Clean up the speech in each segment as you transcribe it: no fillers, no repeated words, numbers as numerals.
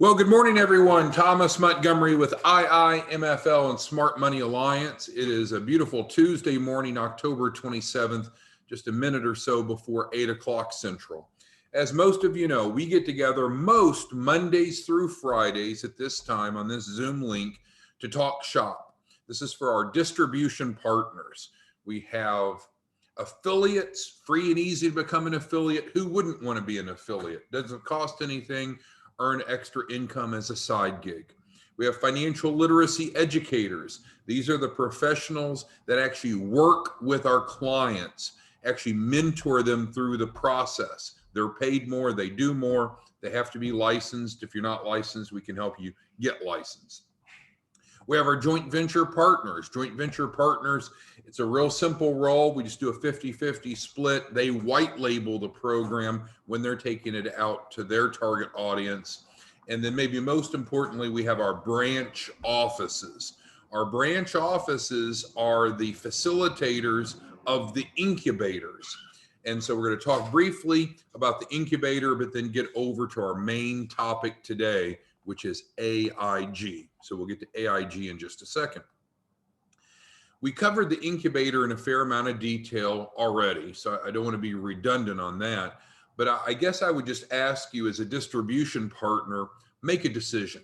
Well, good morning, everyone. Thomas Montgomery with IIMFL and Smart Money Alliance. It is a beautiful Tuesday morning, October 27th, just a minute or so before 8 o'clock Central. As most of you know, we get together most Mondays through Fridays at this time on this Zoom link to talk shop. This is for our distribution partners. We have affiliates, free and easy to become an affiliate. Who wouldn't want to be an affiliate? Doesn't cost anything. Earn extra income as a side gig. We have financial literacy educators. These are the professionals that actually work with our clients, actually mentor them through the process. They're paid more, they do more, they have to be licensed. If you're not licensed, we can help you get licensed. We have our joint venture partners. Joint venture partners, it's a real simple role. We just do a 50-50 split. They white label the program when they're taking it out to their target audience. And then maybe most importantly, we have our branch offices. Our branch offices are the facilitators of the incubators. And so we're going to talk briefly about the incubator, but then get over to our main topic today, which is AIG. So we'll get to AIG in just a second. We covered the incubator in a fair amount of detail already, so I don't want to be redundant on that. But I guess I would just ask you as a distribution partner, make a decision.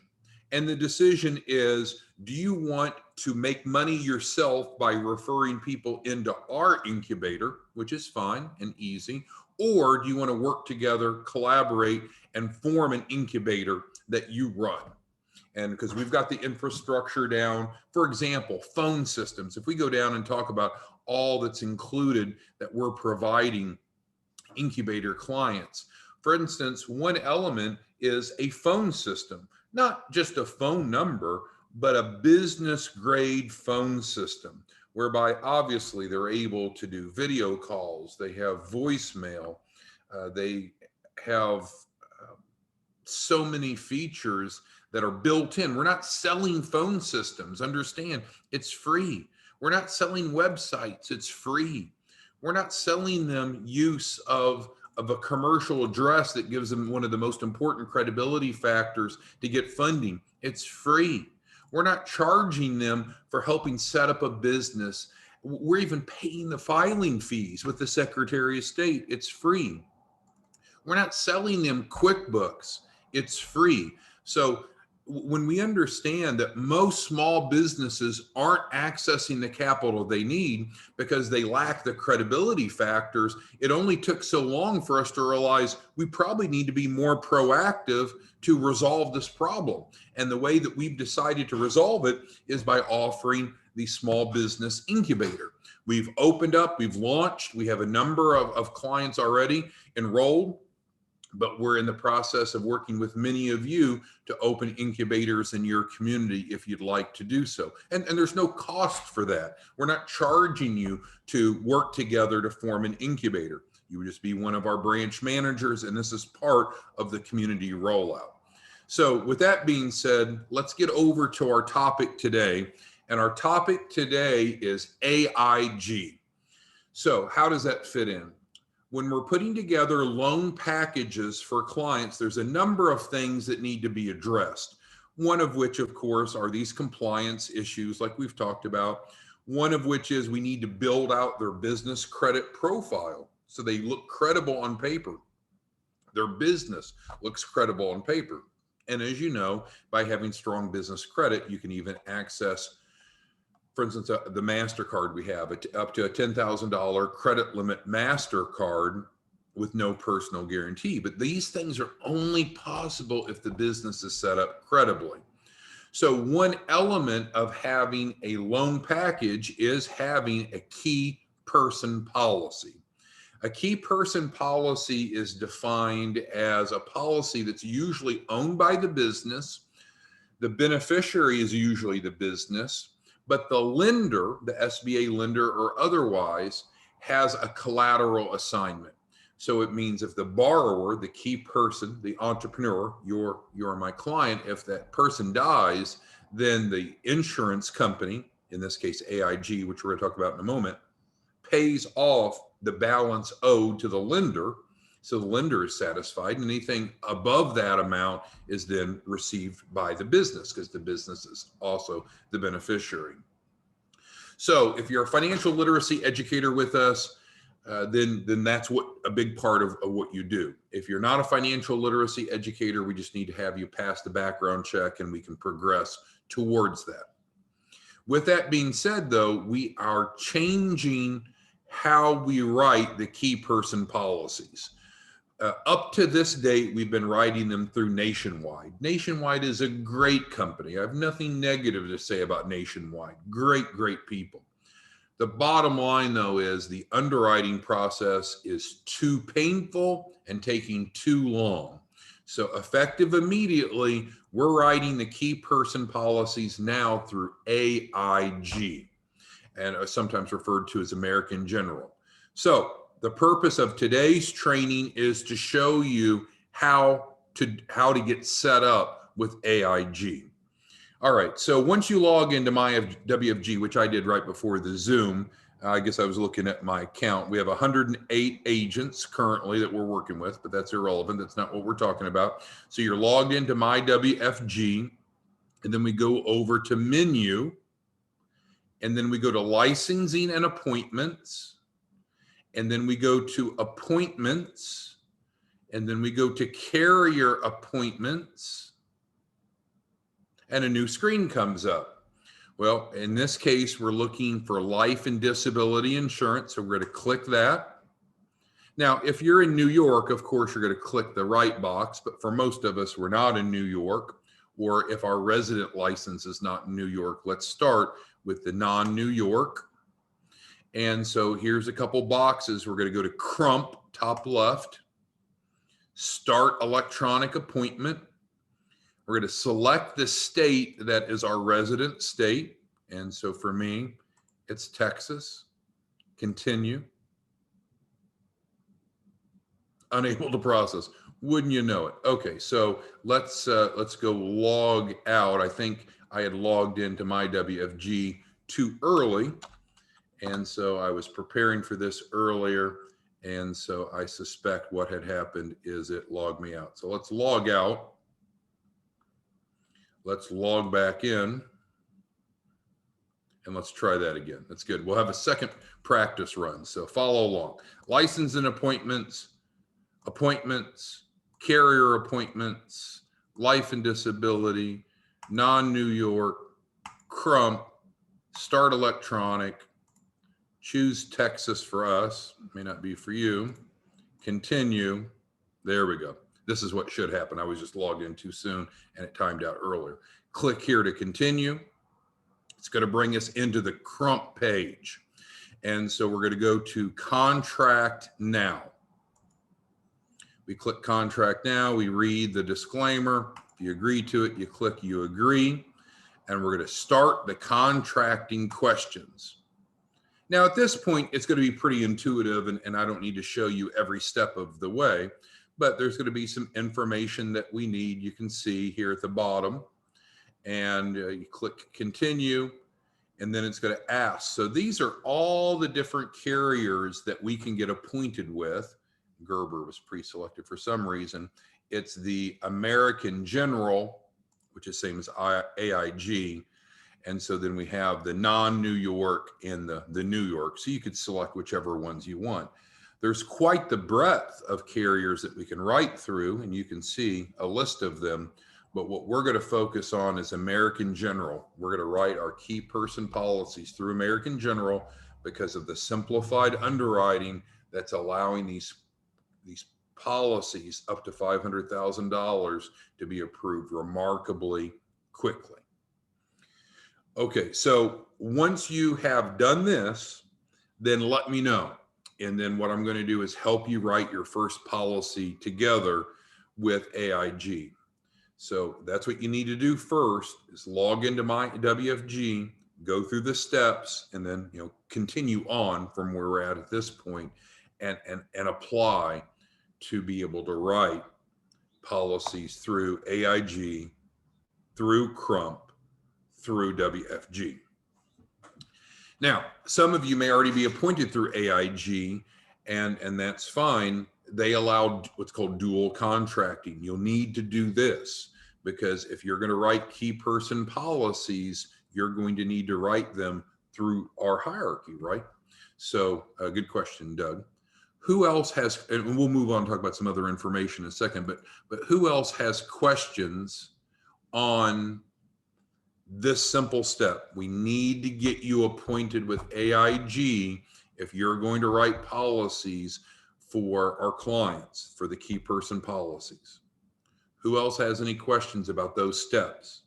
And the decision is, do you want to make money yourself by referring people into our incubator, which is fine and easy, or do you want to work together, collaborate, and form an incubator that you run? And because we've got the infrastructure down, for example, phone systems. If we go down and talk about all that's included that we're providing incubator clients, for instance, one element is a phone system, not just a phone number, but a business grade phone system, whereby obviously they're able to do video calls, they have voicemail, they have so many features that are built in. We're not selling phone systems. Understand, it's free. We're not selling websites. It's free. We're not selling them use of a commercial address that gives them one of the most important credibility factors to get funding. It's free. We're not charging them for helping set up a business. We're even paying the filing fees with the Secretary of State. It's free. We're not selling them QuickBooks. It's free. So when we understand that most small businesses aren't accessing the capital they need because they lack the credibility factors, it only took so long for us to realize we probably need to be more proactive to resolve this problem. And the way that we've decided to resolve it is by offering the small business incubator. We've opened up, we've launched, we have a number of clients already enrolled, but we're in the process of working with many of you to open incubators in your community if you'd like to do so. And there's no cost for that. We're not charging you to work together to form an incubator. You would just be one of our branch managers, and this is part of the community rollout. So with that being said, let's get over to our topic today. And our topic today is AIG. So how does that fit in? When we're putting together loan packages for clients, there's a number of things that need to be addressed. One of which, of course, are these compliance issues like we've talked about. One of which is we need to build out their business credit profile so they look credible on paper. Their business looks credible on paper. And as you know, by having strong business credit, you can even access, for instance, the MasterCard we have, up to a $10,000 credit limit MasterCard with no personal guarantee. But these things are only possible if the business is set up credibly. So one element of having a loan package is having a key person policy. A key person policy is defined as a policy that's usually owned by the business. The beneficiary is usually the business, but the lender, the SBA lender or otherwise, has a collateral assignment. So it means if the borrower, the key person, the entrepreneur, you're my client, if that person dies, then the insurance company, in this case AIG, which we're going to talk about in a moment, pays off the balance owed to the lender So the lender is satisfied, and anything above that amount is then received by the business, because the business is also the beneficiary. So if you're a financial literacy educator with us, then that's what a big part of what you do. If you're not a financial literacy educator, we just need to have you pass the background check and we can progress towards that. With that being said, though, we are changing how we write the key person policies. Up to this date, we've been writing them through Nationwide. Nationwide is a great company. I have nothing negative to say about Nationwide. Great, great people. The bottom line, though, is the underwriting process is too painful and taking too long. So effective immediately, we're writing the key person policies now through AIG, and sometimes referred to as American General. So the purpose of today's training is to show you how to get set up with AIG. All right, so once you log into my WFG, which I did right before the Zoom, I guess I was looking at my account. We have 108 agents currently that we're working with, but that's irrelevant. That's not what we're talking about. So you're logged into my WFG, and then we go over to menu, and then we go to licensing and appointments, and then we go to appointments, and then we go to carrier appointments, and a new screen comes up. Well, in this case, we're looking for life and disability insurance, so we're going to click that. Now, if you're in New York, of course, you're going to click the right box, but for most of us, we're not in New York, or if our resident license is not in New York, let's start with the non-New York. And so here's a couple boxes. We're going to go to Crump, top left, start electronic appointment. We're going to select the state that is our resident state. And so for me, it's Texas. Continue. Unable to process. Wouldn't you know it? Okay, so let's go log out. I think I had logged into my WFG too early. And so I was preparing for this earlier. And so I suspect what had happened is it logged me out. So let's log out. Let's log back in, and let's try that again. That's good. We'll have a second practice run, so follow along. License and appointments, carrier appointments, life and disability, non-New York, Crump, start electronic, choose Texas for us, may not be for you, continue, there we go. This is what should happen. I was just logged in too soon and it timed out earlier. Click here to continue. It's going to bring us into the Crump page. And so we're going to go to Contract Now. We click Contract Now. We read the disclaimer. If you agree to it, you click You Agree. And we're going to start the contracting questions. Now, at this point, it's going to be pretty intuitive, and I don't need to show you every step of the way. But there's going to be some information that we need. You can see here at the bottom, and you click continue, and then it's going to ask. So these are all the different carriers that we can get appointed with. Gerber was pre-selected for some reason. It's the American General, which is same as AIG. And so then we have the non-New York and the New York. So you could select whichever ones you want. There's quite the breadth of carriers that we can write through, and you can see a list of them. But what we're going to focus on is American General. We're going to write our key person policies through American General because of the simplified underwriting that's allowing these policies up to $500,000 to be approved remarkably quickly. Okay, so once you have done this, then let me know. And then what I'm going to do is help you write your first policy together with AIG. So that's what you need to do first, is log into my WFG, go through the steps, and then continue on from where we're at this point, and apply to be able to write policies through AIG, through Crump, through WFG. Now, some of you may already be appointed through AIG, and that's fine. They allowed what's called dual contracting. You'll need to do this because if you're going to write key person policies, you're going to need to write them through our hierarchy, right? So good question, Doug. Who else has, and we'll move on and talk about some other information in a second, but who else has questions on this simple step? We need to get you appointed with AIG if you're going to write policies for our clients for the key person policies. Who else has any questions about those steps?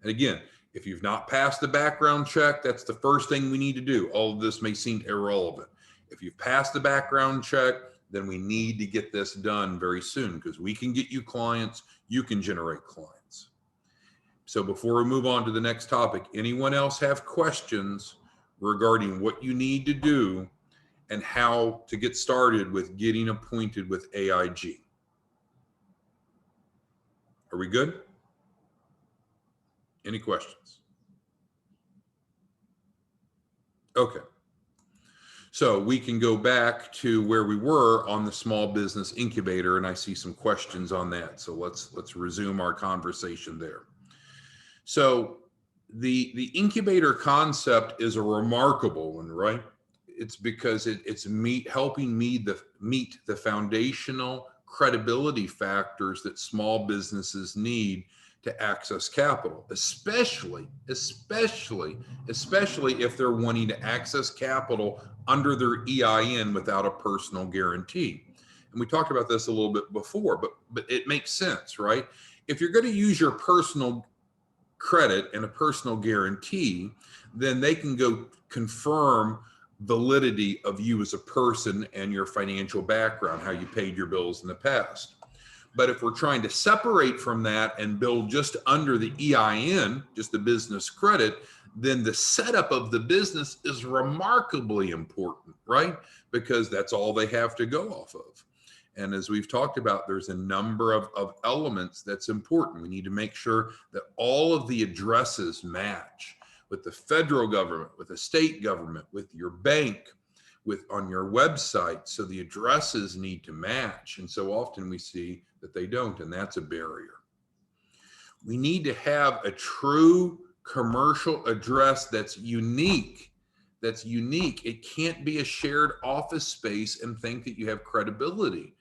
And again, if you've not passed the background check, that's the first thing we need to do. All of this may seem irrelevant. If you've passed the background check, then we need to get this done very soon because we can get you clients, you can generate clients. So before we move on to the next topic, anyone else have questions regarding what you need to do and how to get started with getting appointed with AIG? Are we good? Any questions? Okay. So we can go back to where we were on the small business incubator, and I see some questions on that. So let's resume our conversation there. So the incubator concept is a remarkable one, right? It's because it's helping me meet the foundational credibility factors that small businesses need to access capital, especially if they're wanting to access capital under their EIN without a personal guarantee. And we talked about this a little bit before, but it makes sense, right? If you're going to use your personal credit and a personal guarantee, then they can go confirm validity of you as a person and your financial background, how you paid your bills in the past. But if we're trying to separate from that and build just under the EIN, just the business credit, then the setup of the business is remarkably important, right? Because that's all they have to go off of. And as we've talked about, there's a number of elements that's important. We need to make sure that all of the addresses match with the federal government, with the state government, with your bank, on your website. So the addresses need to match. And so often we see that they don't, and that's a barrier. We need to have a true commercial address that's unique. It can't be a shared office space and think that you have credibility.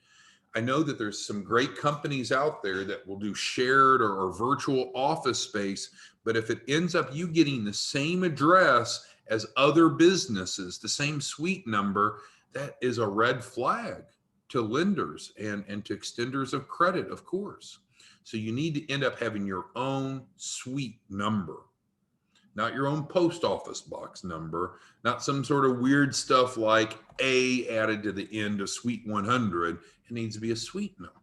I know that there's some great companies out there that will do shared or virtual office space, but if it ends up you getting the same address as other businesses, the same suite number, that is a red flag to lenders and to extenders of credit, of course. So you need to end up having your own suite number, not your own post office box number, not some sort of weird stuff like A added to the end of suite 100. It needs to be a suite number.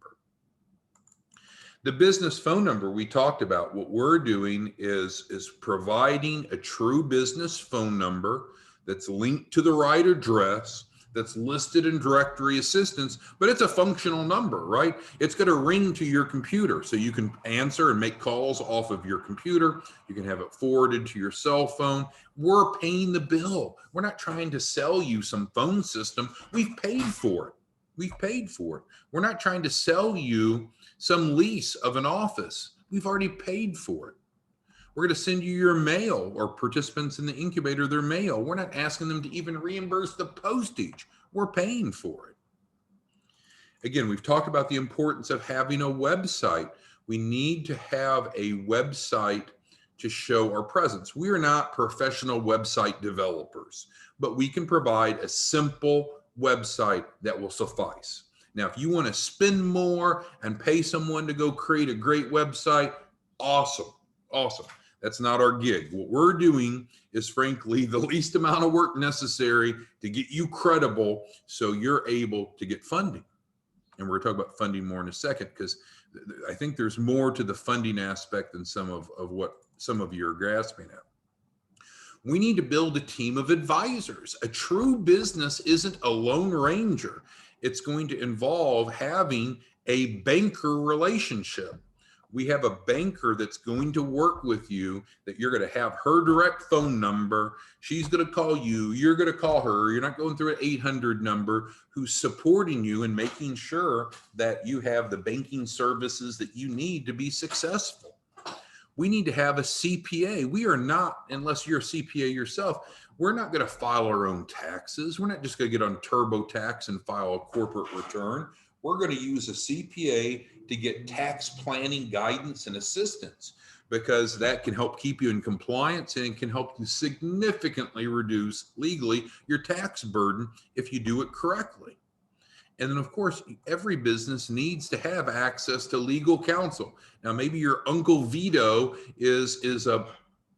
The business phone number we talked about, what we're doing is providing a true business phone number that's linked to the right address, that's listed in directory assistance, but it's a functional number, right? It's going to ring to your computer, so you can answer and make calls off of your computer. You can have it forwarded to your cell phone. We're paying the bill. We're not trying to sell you some phone system. We've paid for it. We're not trying to sell you some lease of an office. We've already paid for it. We're going to send you your mail, or participants in the incubator their mail. We're not asking them to even reimburse the postage. We're paying for it. Again, we've talked about the importance of having a website. We need to have a website to show our presence. We are not professional website developers, but we can provide a simple website that will suffice. Now, if you want to spend more and pay someone to go create a great website, awesome. That's not our gig. What we're doing is, frankly, the least amount of work necessary to get you credible so you're able to get funding. And we're going to talk about funding more in a second, because I think there's more to the funding aspect than some of what some of you are grasping at. We need to build a team of advisors. A true business isn't a lone ranger. It's going to involve having a banker relationship. We have a banker that's going to work with you, that you're going to have her direct phone number. She's going to call you. You're going to call her. You're not going through an 800 number, who's supporting you and making sure that you have the banking services that you need to be successful. We need to have a CPA. We are not, unless you're a CPA yourself, we're not going to file our own taxes. We're not just going to get on TurboTax and file a corporate return. We're going to use a CPA to get tax planning guidance and assistance, because that can help keep you in compliance, and it can help you significantly reduce legally your tax burden if you do it correctly. And then, of course, every business needs to have access to legal counsel. Now, maybe your Uncle Vito is a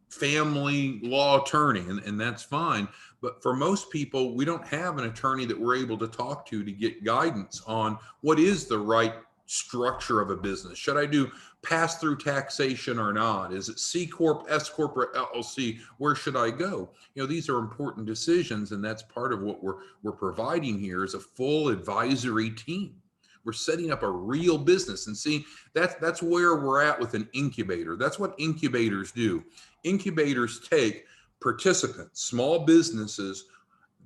family law attorney, and that's fine. But for most people, we don't have an attorney that we're able to talk to get guidance on what is the right structure of a business. Should I do pass-through taxation or not? Is it C Corp, S Corp, or LLC? Where should I go? You know, these are important decisions, and that's part of what we're providing here is a full advisory team. We're setting up a real business, and see, that's where we're at with an incubator. That's what incubators do. Incubators take participants, small businesses.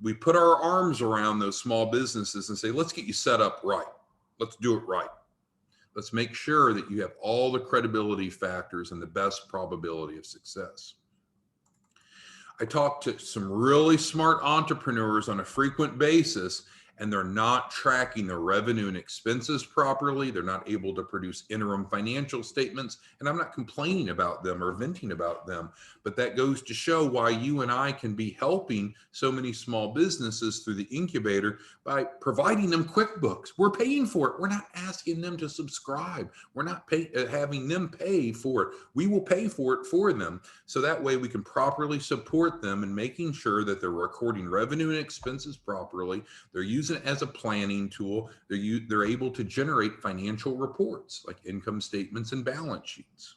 We put our arms around those small businesses and say, let's get you set up right. Let's do it right. Let's make sure that you have all the credibility factors and the best probability of success. I talk to some really smart entrepreneurs on a frequent basis, and they're not tracking their revenue and expenses properly. They're not able to produce interim financial statements. And I'm not complaining about them or venting about them, but that goes to show why you and I can be helping so many small businesses through the incubator by providing them QuickBooks. We're paying for it. We're not asking them to subscribe. We're not having them pay for it. We will pay for it for them. So that way we can properly support them in making sure that they're recording revenue and expenses properly. They're using it as a planning tool. They're able to generate financial reports like income statements and balance sheets.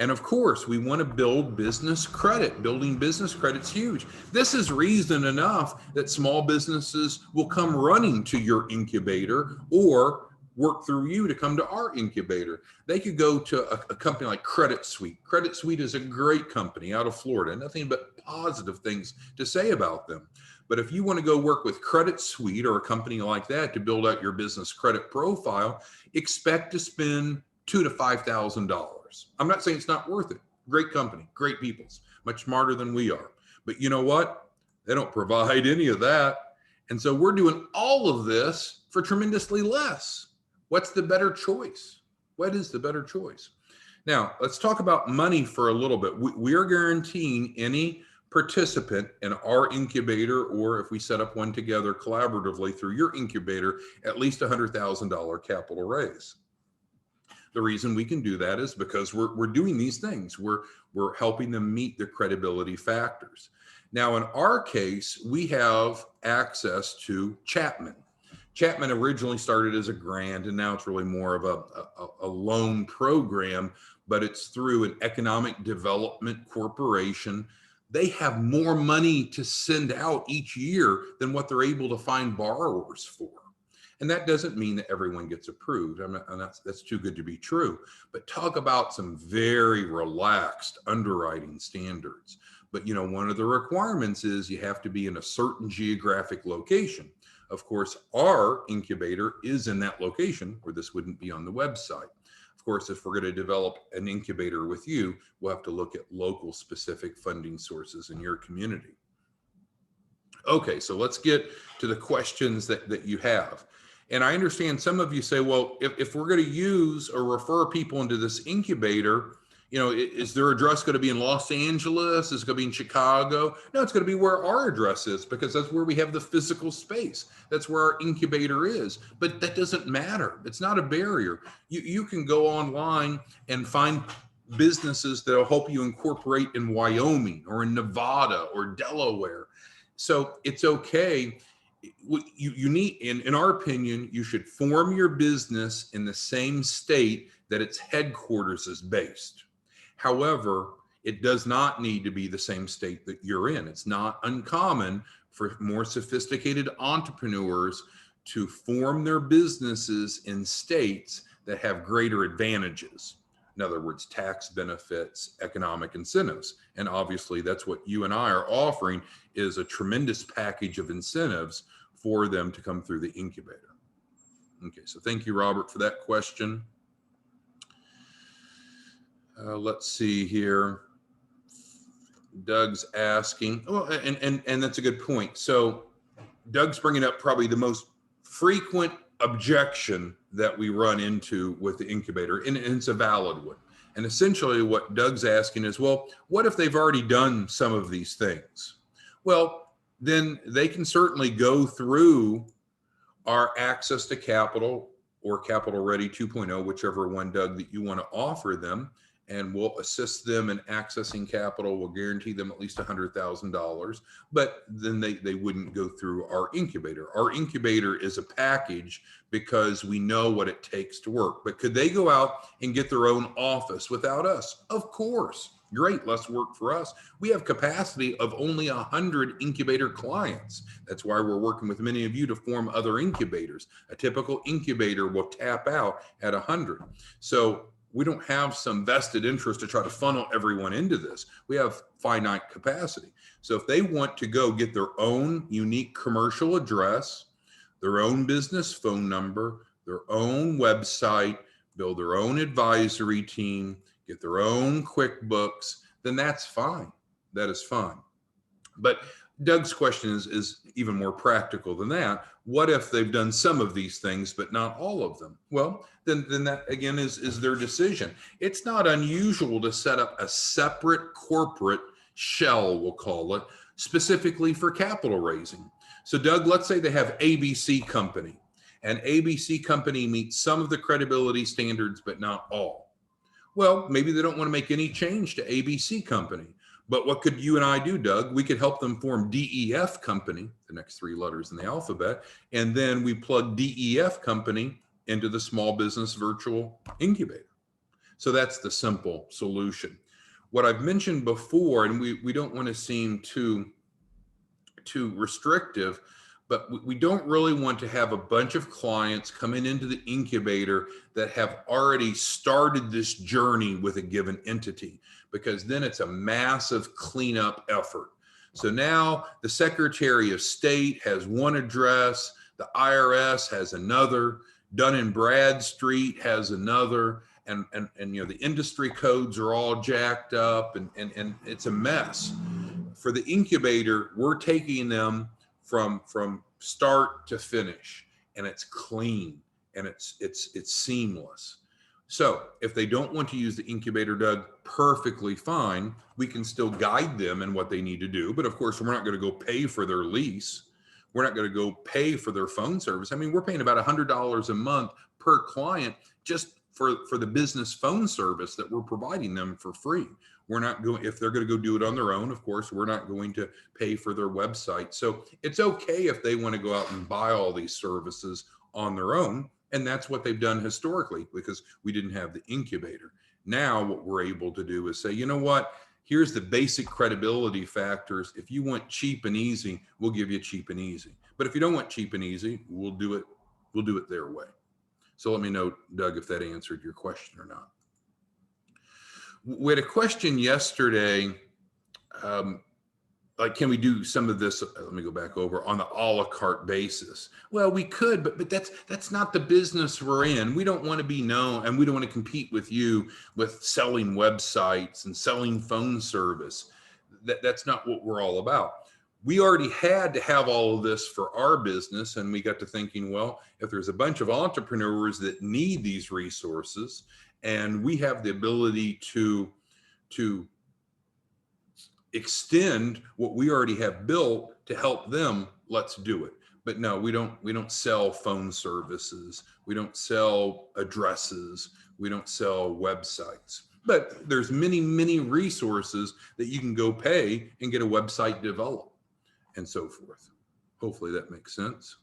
And of course, we want to build business credit. Building business credit's huge. This is reason enough that small businesses will come running to your incubator or work through you to come to our incubator. They could go to a company like Credit Suite. Credit Suite is a great company out of Florida. Nothing but positive things to say about them. But if you want to go work with Credit Suite or a company like that to build out your business credit profile, expect to spend $2,000 to $5,000. I'm not saying it's not worth it. Great company, great people, much smarter than we are. But you know what? They don't provide any of that. And so we're doing all of this for tremendously less. What's the better choice? What is the better choice? Now, let's talk about money for a little bit. We are guaranteeing any participant in our incubator, or if we set up one together collaboratively through your incubator, at least $100,000 capital raise. The reason we can do that is because we're doing these things. We're helping them meet the credibility factors. Now, in our case, we have access to Chapman. Chapman originally started as a grant, and now it's really more of a loan program, but it's through an economic development corporation. They have more money to send out each year than what they're able to find borrowers for. And that doesn't mean that everyone gets approved. That's too good to be true. But talk about some very relaxed underwriting standards. But you know, one of the requirements is you have to be in a certain geographic location. Of course, our incubator is in that location, or this wouldn't be on the website. Of course, if we're going to develop an incubator with you, we'll have to look at local specific funding sources in your community. Okay, so let's get to the questions that you have. And I understand some of you say, well, if we're going to use or refer people into this incubator, you know, is their address going to be in Los Angeles? Is it going to be in Chicago? No, it's going to be where our address is, because that's where we have the physical space. That's where our incubator is. But that doesn't matter. It's not a barrier. You can go online and find businesses that will help you incorporate in Wyoming or in Nevada or Delaware. So it's okay. You need, in our opinion, you should form your business in the same state that its headquarters is based. However, it does not need to be the same state that you're in. It's not uncommon for more sophisticated entrepreneurs to form their businesses in states that have greater advantages. In other words, tax benefits, economic incentives. And obviously that's what you and I are offering, is a tremendous package of incentives for them to come through the incubator. Okay, so thank you, Robert, for that question. Let's see here. Doug's asking, oh, and that's a good point. So Doug's bringing up probably the most frequent objection that we run into with the incubator, and it's a valid one. And essentially what Doug's asking is, well, what if they've already done some of these things? Well, then they can certainly go through our access to capital or Capital Ready 2.0, whichever one, Doug, that you want to offer them, and we'll assist them in accessing capital. We'll guarantee them at least $100,000, but then they wouldn't go through our incubator. Our incubator is a package because we know what it takes to work. But could they go out and get their own office without us? Of course. Great, less work for us. We have capacity of only 100 incubator clients. That's why we're working with many of you to form other incubators. A typical incubator will tap out at 100. So we don't have some vested interest to try to funnel everyone into this. We have finite capacity. So if they want to go get their own unique commercial address, their own business phone number, their own website, build their own advisory team, get their own QuickBooks, then that's fine. That is fine. But Doug's question is even more practical than that. What if they've done some of these things, but not all of them? Well, then that again is their decision. It's not unusual to set up a separate corporate shell, we'll call it, specifically for capital raising. So Doug, let's say they have ABC Company, and ABC Company meets some of the credibility standards, but not all. Well, maybe they don't want to make any change to ABC Company. But what could you and I do, Doug? We could help them form DEF Company, the next 3 letters in the alphabet, and then we plug DEF Company into the Small Business Virtual Incubator. So that's the simple solution. What I've mentioned before, and we don't want to seem too restrictive, but we don't really want to have a bunch of clients coming into the incubator that have already started this journey with a given entity, because then it's a massive cleanup effort. So now the Secretary of State has one address, the IRS has another, Dun & Bradstreet has another, and you know, the industry codes are all jacked up, and it's a mess. For the incubator, we're taking them from start to finish, and it's clean and it's seamless. So if they don't want to use the incubator, Doug, perfectly fine. We can still guide them in what they need to do. But of course, we're not going to go pay for their lease. We're not going to go pay for their phone service. I mean, we're paying about $100 a month per client just for the business phone service that we're providing them for free. We're not going, if they're going to go do it on their own, of course, we're not going to pay for their website. So it's okay if they want to go out and buy all these services on their own. And that's what they've done historically, because we didn't have the incubator. Now what we're able to do is say, you know what, here's the basic credibility factors. If you want cheap and easy, we'll give you cheap and easy. But if you don't want cheap and easy, we'll do it their way. So let me know, Doug, if that answered your question or not. We had a question yesterday, like, can we do some of this, let me go back over, on the a la carte basis? Well, we could, but that's not the business we're in. We don't want to be known, and we don't want to compete with you with selling websites and selling phone service. That's not what we're all about. We already had to have all of this for our business, and we got to thinking, well, if there's a bunch of entrepreneurs that need these resources, and we have the ability to extend what we already have built to help them, let's do it. But no, we don't sell phone services. We don't sell addresses. We don't sell websites. But there's many, many resources that you can go pay and get a website developed and so forth. Hopefully that makes sense.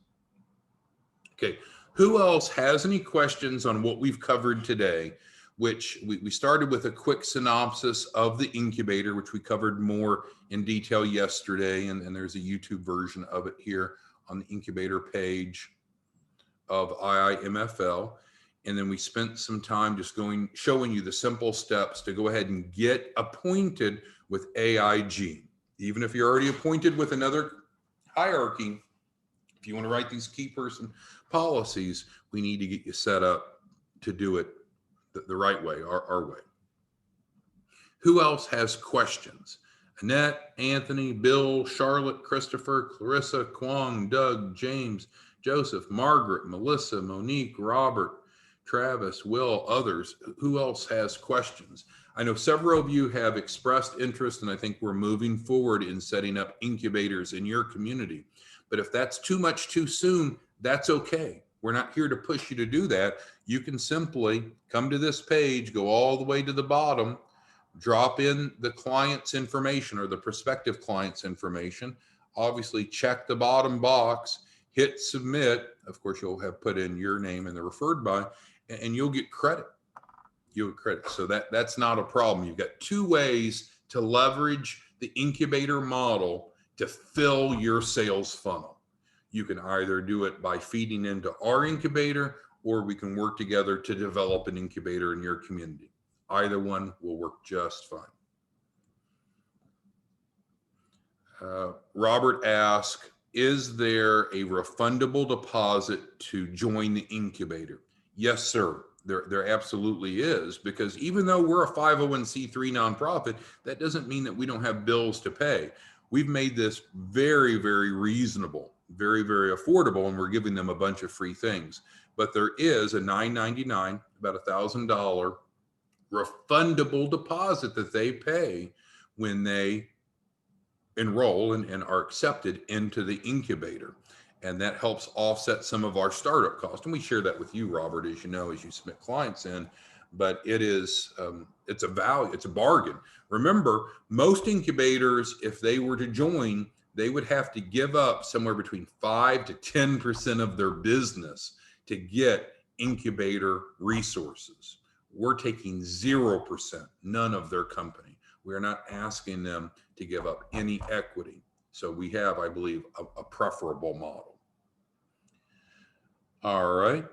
Okay, who else has any questions on what we've covered today? Which we started with a quick synopsis of the incubator, which we covered more in detail yesterday. And there's a YouTube version of it here on the incubator page of IIMFL. And then we spent some time just showing you the simple steps to go ahead and get appointed with AIG. Even if you're already appointed with another hierarchy, if you want to write these key person policies, we need to get you set up to do it the right way, our way. Who else has questions? Annette, Anthony, Bill, Charlotte, Christopher, Clarissa, Kwong, Doug, James, Joseph, Margaret, Melissa, Monique, Robert, Travis, Will, others. Who else has questions? I know several of you have expressed interest, and I think we're moving forward in setting up incubators in your community. But if that's too much too soon, that's okay. We're not here to push you to do that. You can simply come to this page, go all the way to the bottom, drop in the client's information or the prospective client's information. Obviously, check the bottom box, hit submit. Of course, you'll have put in your name and the referred by, and you'll get credit. You'll get credit. So that's not a problem. You've got two ways to leverage the incubator model to fill your sales funnel. You can either do it by feeding into our incubator, or we can work together to develop an incubator in your community. Either one will work just fine. Robert asked, is there a refundable deposit to join the incubator? Yes, sir. There absolutely is, because even though we're a 501c3 nonprofit, that doesn't mean that we don't have bills to pay. We've made this very, very reasonable, very, very affordable, and we're giving them a bunch of free things. But there is a $9.99, about $1,000 refundable deposit that they pay when they enroll and are accepted into the incubator. And that helps offset some of our startup costs. And we share that with you, Robert, as you know, as you submit clients in. But it is, it's a value, it's a bargain. Remember, most incubators, if they were to join, they would have to give up somewhere between 5 to 10% of their business to get incubator resources. We're taking 0%, none of their company. We're not asking them to give up any equity. So we have, I believe, a preferable model. All right.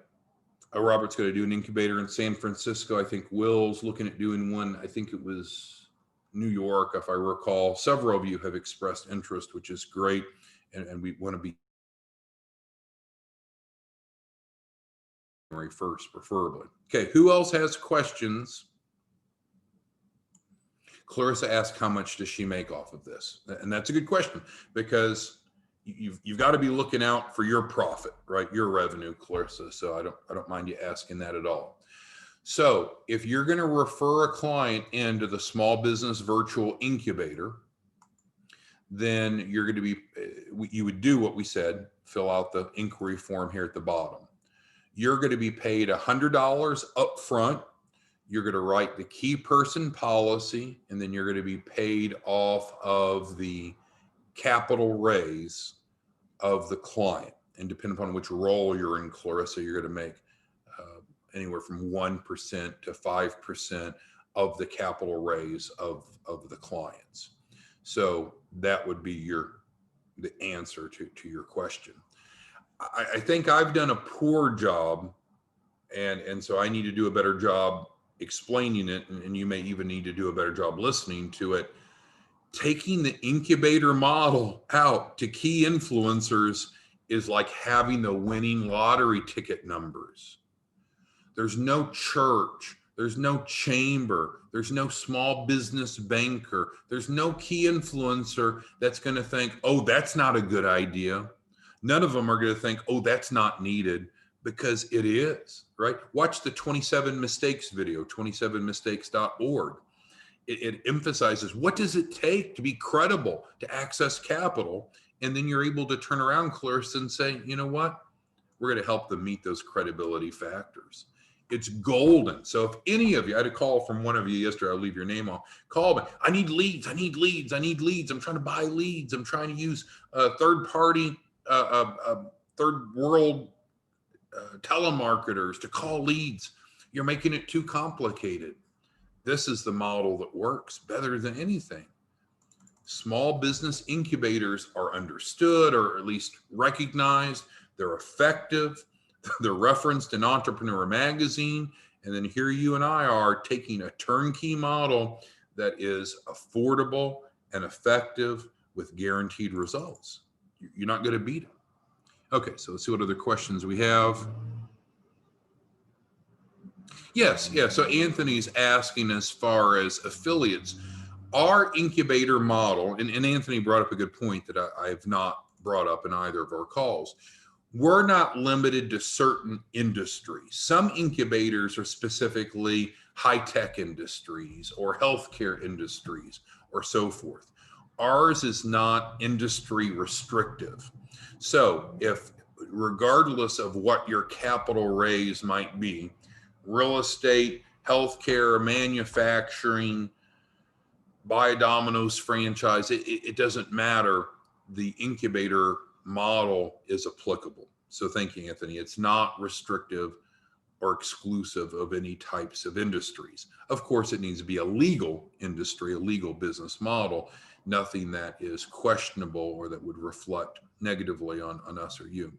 Robert's going to do an incubator in San Francisco. I think Will's looking at doing one. I think it was New York, if I recall. Several of you have expressed interest, which is great. And we want to be January 1st, preferably. Okay, who else has questions? Clarissa asked, how much does she make off of this? And that's a good question, because you've got to be looking out for your profit, right? Your revenue, Clarissa. So I don't mind you asking that at all. So if you're going to refer a client into the Small Business Virtual Incubator, then you're going to be, you would do what we said, fill out the inquiry form here at the bottom. You're going to be paid $100 up front. You're going to write the key person policy, and then you're going to be paid off of the capital raise of the client. And depending upon which role you're in, Clarissa, you're going to make anywhere from 1% to 5% of the capital raise of the clients. So that would be the answer to your question. I think I've done a poor job, and so I need to do a better job explaining it, and you may even need to do a better job listening to it. Taking the incubator model out to key influencers is like having the winning lottery ticket numbers. There's no church, there's no chamber, there's no small business banker, there's no key influencer that's going to think, oh, that's not a good idea. None of them are going to think, oh, that's not needed, because it is, right? Watch the 27 Mistakes video, 27mistakes.org. It emphasizes, what does it take to be credible, to access capital? And then you're able to turn around, Clarissa, and say, you know what? We're going to help them meet those credibility factors. It's golden. So if any of you, I had a call from one of you yesterday, I'll leave your name off, call me. I need leads. I need leads. I need leads. I'm trying to buy leads. I'm trying to use third-party, third world telemarketers to call leads. You're making it too complicated. This is the model that works better than anything. Small business incubators are understood, or at least recognized. They're effective. They're referenced in Entrepreneur Magazine. And then here you and I are taking a turnkey model that is affordable and effective with guaranteed results. You're not going to beat it. Okay, so let's see what other questions we have. Yes, yeah. So Anthony's asking as far as affiliates, our incubator model, and Anthony brought up a good point that I have not brought up in either of our calls. We're not limited to certain industries. Some incubators are specifically high-tech industries or healthcare industries or so forth. Ours is not industry restrictive. So if, regardless of what your capital raise might be, real estate, healthcare, manufacturing, buy a Domino's franchise, it doesn't matter. The incubator model is applicable. So thank you, Anthony. It's not restrictive or exclusive of any types of industries. Of course, it needs to be a legal industry, a legal business model, nothing that is questionable or that would reflect negatively on us or you.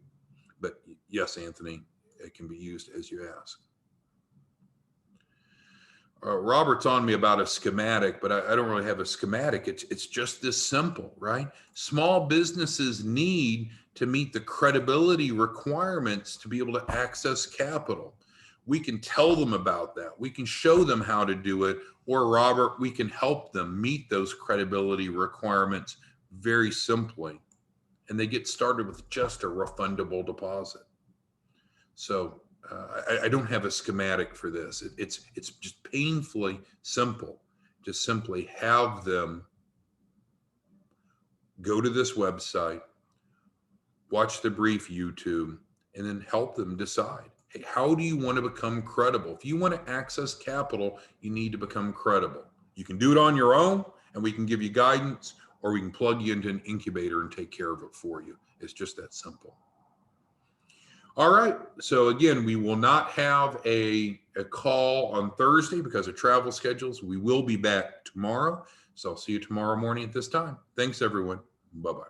But yes, Anthony, it can be used as you ask. Robert's on me about a schematic, but I don't really have a schematic. It's just this simple, right? Small businesses need to meet the credibility requirements to be able to access capital. We can tell them about that. We can show them how to do it, or Robert, we can help them meet those credibility requirements very simply. And they get started with just a refundable deposit. So I don't have a schematic for this. It's just painfully simple. Just simply have them go to this website, watch the brief YouTube, and then help them decide, hey, how do you want to become credible? If you want to access capital, you need to become credible. You can do it on your own, and we can give you guidance, or we can plug you into an incubator and take care of it for you. It's just that simple. All right. So again, we will not have a call on Thursday because of travel schedules. We will be back tomorrow. So I'll see you tomorrow morning at this time. Thanks, everyone. Bye-bye.